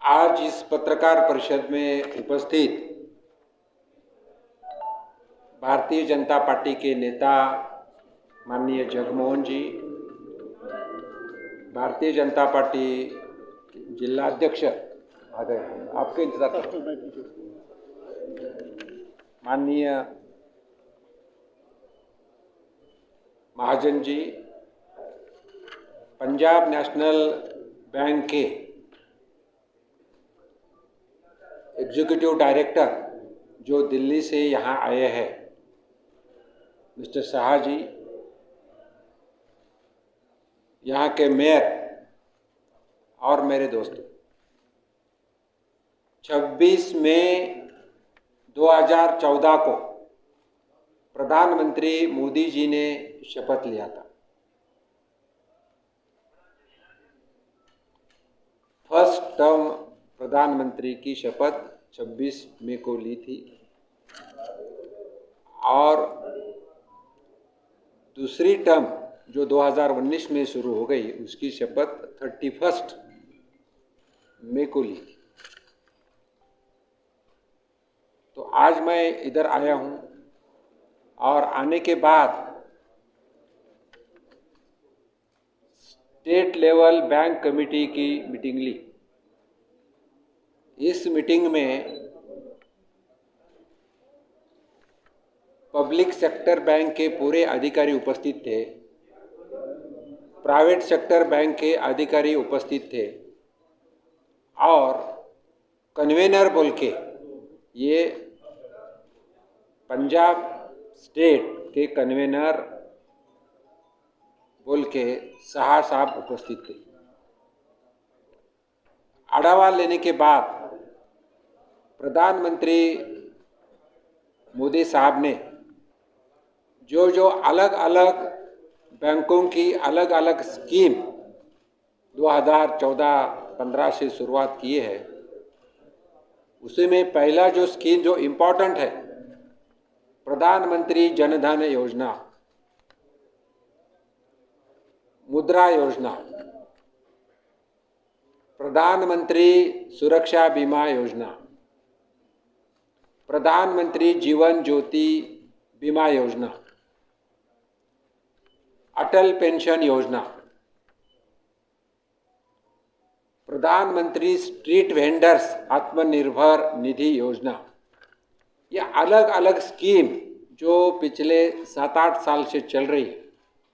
आज इस पत्रकार परिषद में उपस्थित भारतीय जनता पार्टी के नेता माननीय जगमोहन जी, भारतीय जनता पार्टी जिला अध्यक्ष आ गए, आपके इंतजार कर रहे हैं, माननीय महाजन जी, पंजाब नेशनल बैंक के एग्जीक्यूटिव डायरेक्टर जो दिल्ली से यहाँ आए हैं, मिस्टर शाह जी, यहाँ के मेयर और मेरे दोस्तों, 26 मई 2014 को प्रधानमंत्री मोदी जी ने शपथ लिया था। फर्स्ट टर्म प्रधानमंत्री की शपथ 26 मई को ली थी और दूसरी टर्म जो 2019 में शुरू हो गई उसकी शपथ 31 मई को ली थी। तो आज मैं इधर आया हूँ और आने के बाद स्टेट लेवल बैंक कमेटी की मीटिंग ली। इस मीटिंग में पब्लिक सेक्टर बैंक के पूरे अधिकारी उपस्थित थे, प्राइवेट सेक्टर बैंक के अधिकारी उपस्थित थे और कन्वेनर बोल के ये पंजाब स्टेट के कन्वेनर बोल के शाह साहब उपस्थित थे। आढ़ावा लेने के बाद प्रधानमंत्री मोदी साहब ने जो अलग अलग बैंकों की अलग अलग स्कीम 2014-15 से शुरुआत किए है, उसी में पहला जो स्कीम जो इम्पोर्टेंट है, प्रधानमंत्री जन धन योजना, मुद्रा योजना, प्रधानमंत्री सुरक्षा बीमा योजना, प्रधानमंत्री जीवन ज्योति बीमा योजना, अटल पेंशन योजना, प्रधानमंत्री स्ट्रीट वेंडर्स आत्मनिर्भर निधि योजना, ये अलग अलग स्कीम जो पिछले 7-8 साल से चल रही है।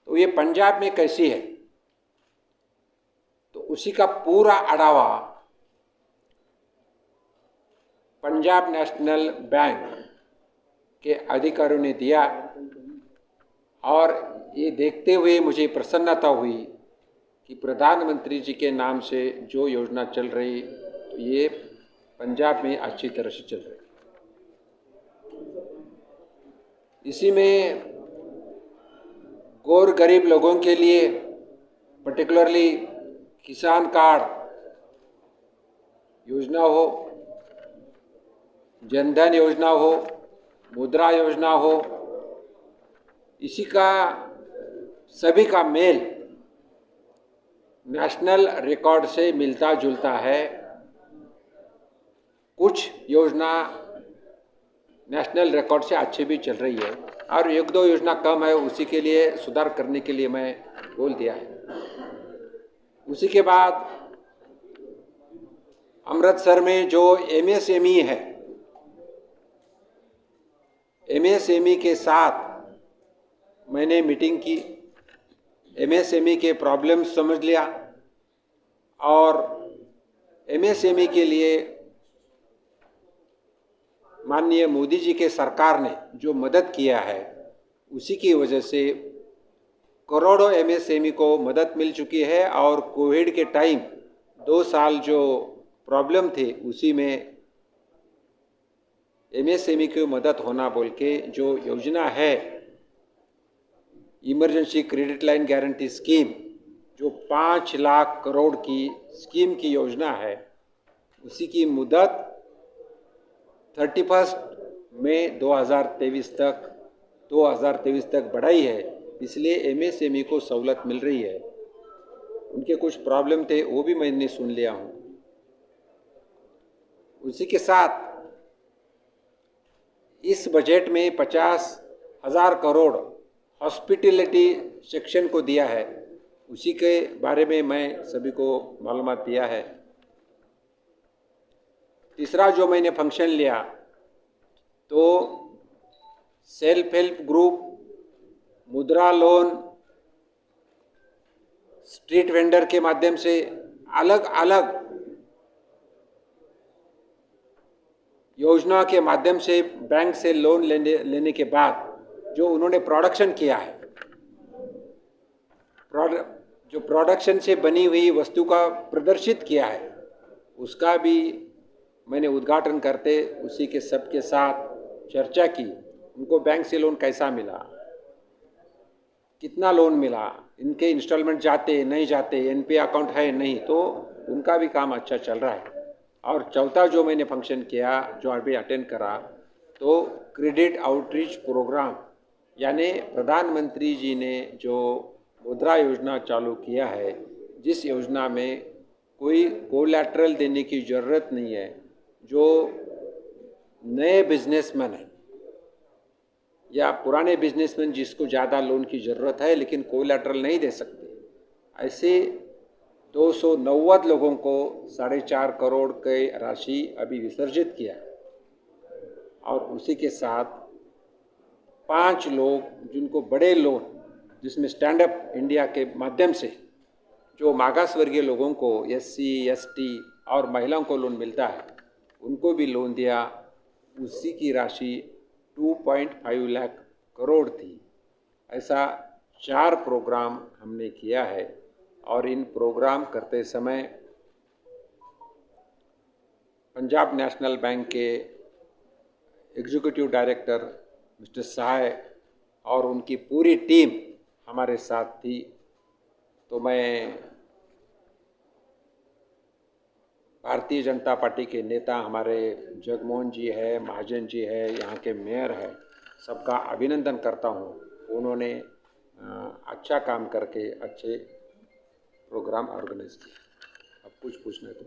तो ये पंजाब में कैसी है, तो उसी का पूरा आढ़ावा पंजाब नेशनल बैंक के अधिकारियों ने दिया और ये देखते हुए मुझे प्रसन्नता हुई कि प्रधानमंत्री जी के नाम से जो योजना चल रही तो ये पंजाब में अच्छी तरह से चल रही। इसी में गौर गरीब लोगों के लिए पर्टिकुलरली किसान कार्ड योजना हो, जनधन योजना हो, मुद्रा योजना हो, इसी का सभी का मेल नेशनल रिकॉर्ड से मिलता जुलता है। कुछ योजना नेशनल रिकॉर्ड से अच्छी भी चल रही है और एक दो योजना कम है, उसी के लिए सुधार करने के लिए मैं बोल दिया है। उसी के बाद अमृतसर में जो एमएसएमई है, एमएसएमई के साथ मैंने मीटिंग की, एमएसएमई के प्रॉब्लम समझ लिया और एमएसएमई के लिए माननीय मोदी जी के सरकार ने जो मदद किया है उसी की वजह से करोड़ों एमएसएमई को मदद मिल चुकी है और कोविड के टाइम 2 साल जो प्रॉब्लम थे उसी में एमएसएमई की मदद होना बोल के जो योजना है emergency credit line guarantee scheme, जो 5 लाख करोड़ की स्कीम की योजना है, उसी की मुदत 31 मई 2023 तक बढ़ाई है। इसलिए एमएसएमई को सहूलत मिल रही है। उनके कुछ प्रॉब्लम थे वो भी मैंने सुन लिया हूँ। उसी के साथ इस बजट में 50,000 करोड़ हॉस्पिटैलिटी सेक्शन को दिया है, उसी के बारे में मैं सभी को मालूमात दिया है। तीसरा जो मैंने फंक्शन लिया तो सेल्फ हेल्प ग्रुप, मुद्रा लोन, स्ट्रीट वेंडर के माध्यम से अलग अलग योजना के माध्यम से बैंक से लोन लेने के बाद जो उन्होंने प्रोडक्शन किया है, जो प्रोडक्शन से बनी हुई वस्तु का प्रदर्शित किया है, उसका भी मैंने उद्घाटन करते उसी के सबके साथ चर्चा की। उनको बैंक से लोन कैसा मिला, कितना लोन मिला, इनके इंस्टॉलमेंट जाते नहीं जाते, एनपीए अकाउंट है नहीं, तो उनका भी काम अच्छा चल रहा है। और चौथा जो मैंने फंक्शन किया, जो अभी अटेंड करा, तो क्रेडिट आउटरीच प्रोग्राम, यानी प्रधानमंत्री जी ने जो मुद्रा योजना चालू किया है, जिस योजना में कोई कोलैटरल देने की ज़रूरत नहीं है। जो नए बिजनेसमैन हैं या पुराने बिजनेसमैन जिसको ज़्यादा लोन की ज़रूरत है लेकिन कोलैटरल नहीं दे सकते, ऐसे 290 लोगों को 4.5 करोड़ की राशि अभी विसर्जित किया है। और उसी के साथ 5 लोग जिनको बड़े लोन, जिसमें स्टैंड अप इंडिया के माध्यम से जो मागास वर्गीय लोगों को, एससी, एसटी और महिलाओं को लोन मिलता है, उनको भी लोन दिया। उसी की राशि 2.5 लाख करोड़ थी। ऐसा 4 प्रोग्राम हमने किया है। और इन प्रोग्राम करते समय पंजाब नेशनल बैंक के एग्जीक्यूटिव डायरेक्टर मिस्टर साय और उनकी पूरी टीम हमारे साथ थी। तो मैं भारतीय जनता पार्टी के नेता हमारे जगमोहन जी है, महाजन जी है, यहाँ के मेयर है, सबका अभिनंदन करता हूँ। उन्होंने अच्छा काम करके अच्छे प्रोग्राम ऑर्गेनाइज किया। अब कुछ पूछना तो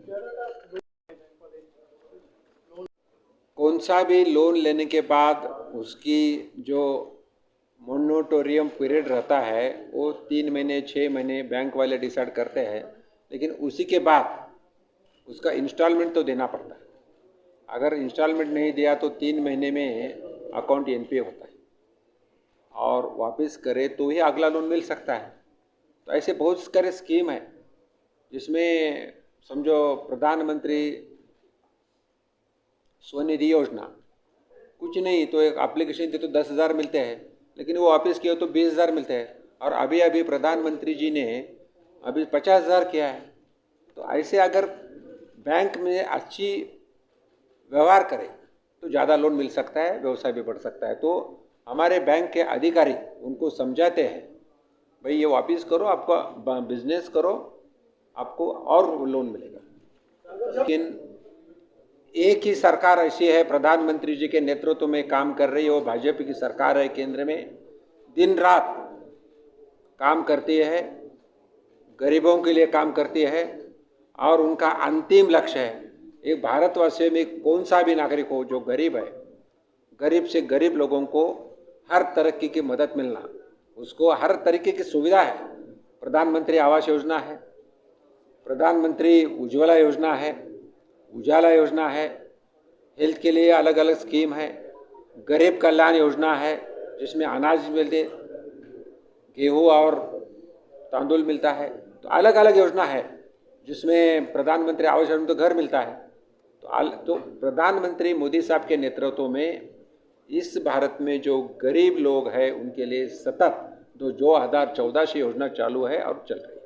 कौन सा भी लोन लेने के बाद उसकी जो मोनिटोरियम पीरियड रहता है वो 3 महीने 6 महीने बैंक वाले डिसाइड करते हैं, लेकिन उसी के बाद उसका इंस्टॉलमेंट तो देना पड़ता है। अगर इंस्टॉलमेंट नहीं दिया तो 3 महीने में अकाउंट एनपीए होता है और वापस करे तो ही अगला लोन मिल सकता है। तो ऐसे बहुत सारे स्कीम है जिसमें समझो प्रधानमंत्री स्वनिधि योजना, कुछ नहीं तो एक एप्लीकेशन दे तो 10,000 मिलते हैं, लेकिन वो वापस किया तो 20,000 मिलते हैं। और अभी अभी प्रधानमंत्री जी ने अभी 50,000 किया है। तो ऐसे अगर बैंक में अच्छी व्यवहार करे तो ज़्यादा लोन मिल सकता है, व्यवसाय भी बढ़ सकता है। तो हमारे बैंक के अधिकारी उनको समझाते हैं, भाई ये वापस करो, आपका बिजनेस करो, आपको और लोन मिलेगा। लेकिन एक ही सरकार ऐसी है, प्रधानमंत्री जी के नेतृत्व में काम कर रही है, वो भाजपा की सरकार है केंद्र में, दिन रात काम करती है, गरीबों के लिए काम करती है। और उनका अंतिम लक्ष्य है, एक भारतवासियों में कौन सा भी नागरिक हो जो गरीब है, गरीब से गरीब लोगों को हर तरक्की की मदद मिलना, उसको हर तरीके की सुविधा है। प्रधानमंत्री आवास योजना है, प्रधानमंत्री उज्ज्वला योजना है, उजाला योजना है, हेल्थ के लिए अलग अलग स्कीम है, गरीब कल्याण योजना है जिसमें अनाज मिलते, गेहूँ और तांदुल मिलता है। तो अलग अलग योजना है जिसमें प्रधानमंत्री आवास योजना तो घर मिलता है। तो प्रधानमंत्री मोदी साहब के नेतृत्व में इस भारत में जो गरीब लोग हैं उनके लिए सतत 2014 से योजना चालू है और चल रही है।